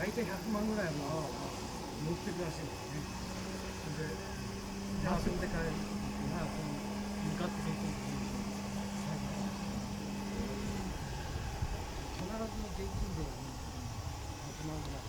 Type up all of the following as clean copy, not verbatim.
大体100万ぐらいの持ってくらしいんですね。で、じゃあそれで帰るのが向かってそこに必ずの現金で100万ぐらい。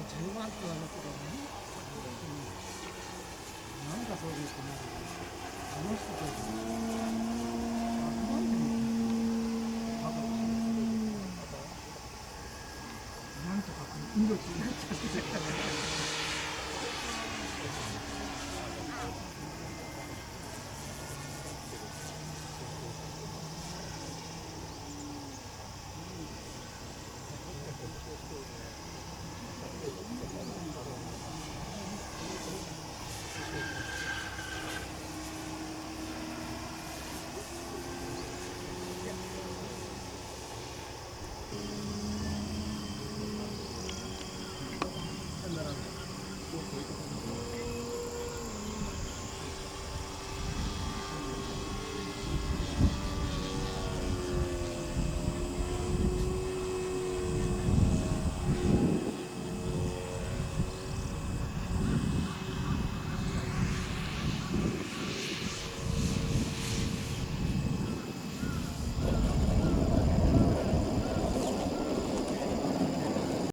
10万って言われてね、なんかそうですね、あの人たち、100万でも、なんとか命になっちゃって